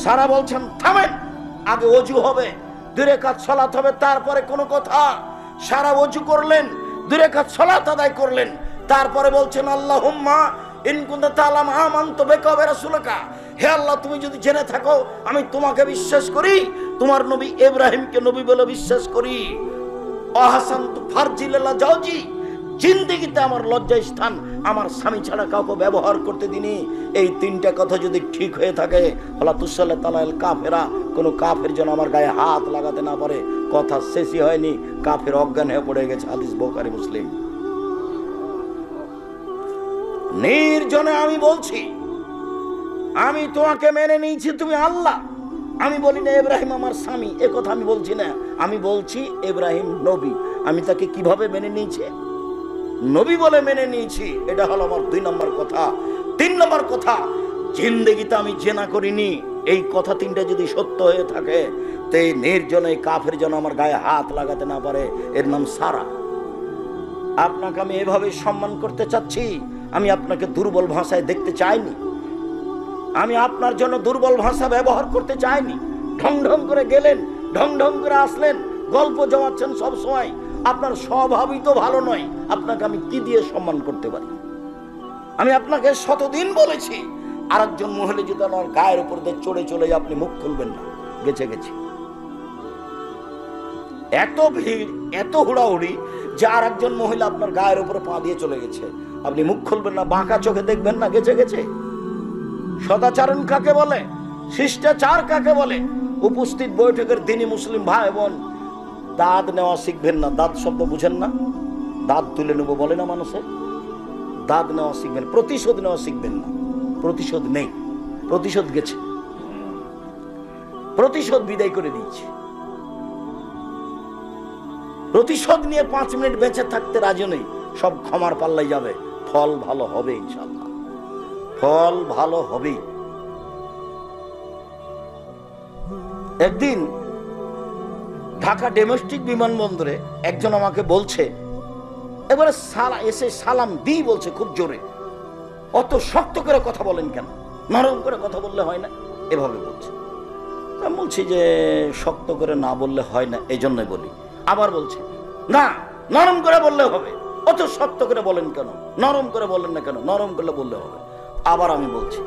সারা বলছেন থামেন, আগে ওযু হবে, 2 রাকাত সালাত হবে, তারপরে কোনো কথা। সারা ওযু করলেন, 2 রাকাত সালাত আদায় করলেন, তারপরে বলছেন আল্লাহুম্মা ইন কুনতা তাআলাম আমানতু বিকা ওয়া রাসূলিকা, হে আল্লাহ তুমি যদি জেনে থাকো আমি তোমাকে বিশ্বাস করি, তোমার নবী ইব্রাহিমকে নবী বলে বিশ্বাস করি, আহসানতু ফারজি লিল্লাহ জাওজি, জিন্দেগিতে আমার লজ্জা স্থান আমার স্বামী ছাড়া কাউকে ব্যবহার করতে দিনি। এই 3টা কথা যদি ঠিক হয়ে থাকে, আল্লাহ তুসাল্লাহ তাআলাল কাফেরা, কোনো কাফের যেন আমার গায়ে হাত লাগাতে না পারে। কথা শেষই হয়নি, কাফের অজ্ঞান হয়ে পড়ে গেছে। হাদিস বুখারী মুসলিম। নির্জনে আমি বলছি আমি তোমাকে মেনে নিয়েছি, তুমি আল্লাহ। আমি বলি না ইব্রাহিম আমার স্বামী, এ কথা আমি বলছি না। আমি বলছি ইব্রাহিম নবী। আমি তাকে কিভাবে মেনে নিয়েছি? নবী বলে মেনে নিয়েছি। এটা হলো আমার 2 নম্বর কথা। 3 নম্বর কথা, জিন্দেগিতে আমি জেনা করিনি। এই কথা 3টা যদি সত্য হয়ে থাকে, তো এই নির্জনে কাফের যেন আমার গায়ে হাত লাগাতে না পারে। এর নাম সারা। আপনাকে আমি এভাবে সম্মান করতে চাচ্ছি। আমি আপনাকে দুর্বল ভাষায় দেখতে চাইনি। আমি আপনার জন্য দুর্বল ভাষা ব্যবহার করতে চাইনি। ঢং ঢং করে গেলেন, ঢং ঢং করে আসলেন, গল্প জমাচ্ছেন সব সময়। আপনার স্বভাবই তো ভালো নয়। আপনাকে আমি কি দিয়ে সম্মান করতে পারি? আমি আপনাকে শতদিন বলেছি, আরেকজন মহিলা যদি আমার গায়ের উপর দিয়ে চড়ে চলে যায় আপনি মুখ খুলবেন না। গেছে গেছে, এত ভিড়, এত হুড়াহুড়ি যে আরেকজন মহিলা আপনার গায়ের উপরে পা দিয়ে চলে গেছে, আপনি মুখ খুলবেন না, বাঁকা চোখে দেখবেন না। গেছে গেছে। সদাচরণ কাকে বলে? শিষ্টাচার কাকে বলে? উপস্থিত বৈঠকের দিনই মুসলিম ভাই বোন, দাঁত নেওয়া শিখবেন না। দাঁত শব্দ বুঝেন না? দাঁত তুলে নেবো বলে না মানুষে? দাঁত নেওয়া শিখবেন, প্রতিশোধ নেওয়া শিখবেন না। প্রতিশোধ নেই, প্রতিশোধ গেছে, প্রতিশোধ বিদায় করে দিয়েছি। প্রতিশোধ নিয়ে 5 মিনিট বেঁচে থাকতে রাজি নেই। সব ক্ষমার পাল্লাই যাবে। ফল ভালো হবে ইনশাআল্লাহ, ফল ভালো হবে। একদিন ঢাকা ডোমেস্টিক বিমানবন্দরে একজন আমাকে বলছে, এবারে এসে সালাম দিই বলছে খুব জোরে, অত শক্ত করে কথা বলেন কেন? নরম করে কথা বললে হয় না? এভাবে বলছে। আমি বলছি যে শক্ত করে না বললে হয় না, এই জন্যই বলি। আবার বলছে না, নরম করে বললে হবে। অত শক্ত করে বলেন কেন? নরম করে বলেন না কেন? নরম করে বললে হবে। আবার আমি বলছি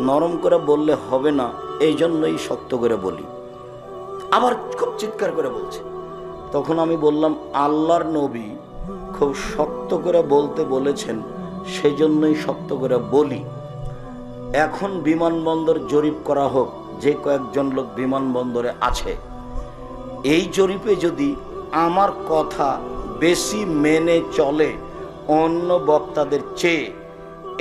নরম করে বললে হবে না, এই জন্যই শক্ত করে বলি। আবার খুব চিৎকার করে বলছে। তখন আমি বললাম, আল্লাহর নবী খুব শক্ত করে বলতে বলেছেন, সেজন্যই শক্ত করে বলি। এখন বিমানবন্দর জরিপ করা হোক, যে কয়েকজন লোক বিমানবন্দরে আছে, এই জরিপে যদি আমার কথা বেশি মেনে চলে অন্য বক্তাদের চেয়ে,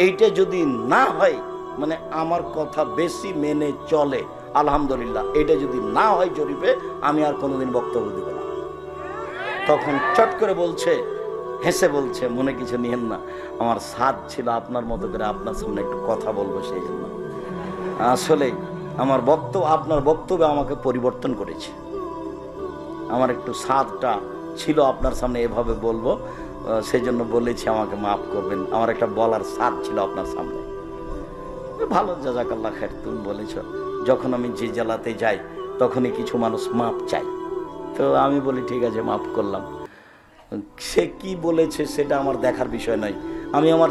এইটা যদি না হয়, মানে আমার কথা বেশি মেনে চলে, আলহামদুলিল্লাহ। এটা যদি না হয় জরিপে, আমি আর কোনোদিন বক্তব্য দেব না। তখন চট করে বলছে, হেসে বলছে, মনে কিছু নিয়েন না, আমার সাধ ছিল আপনার মতো করে আপনার সামনে একটু কথা বলবো, সেই জন্য। আসলে আমার বক্তব্য, আপনার বক্তব্য আমাকে পরিবর্তন করেছে। আমার একটু সাধটা ছিল আপনার সামনে এভাবে বলবো, সেই জন্য বলেছি, আমাকে মাফ করবেন। আমার একটা বলার সাধ ছিল আপনার সামনে। ভালো, জাযাকাল্লাহ খায়ের, তুমি বলেছ। যখন আমি যে জেলাতে যাই তখনই কিছু মানুষ মাপ চাই, তো আমি বলি ঠিক আছে, মাফ করলাম। সে কি বলেছে সেটা আমার দেখার বিষয় নয়। আমি আমার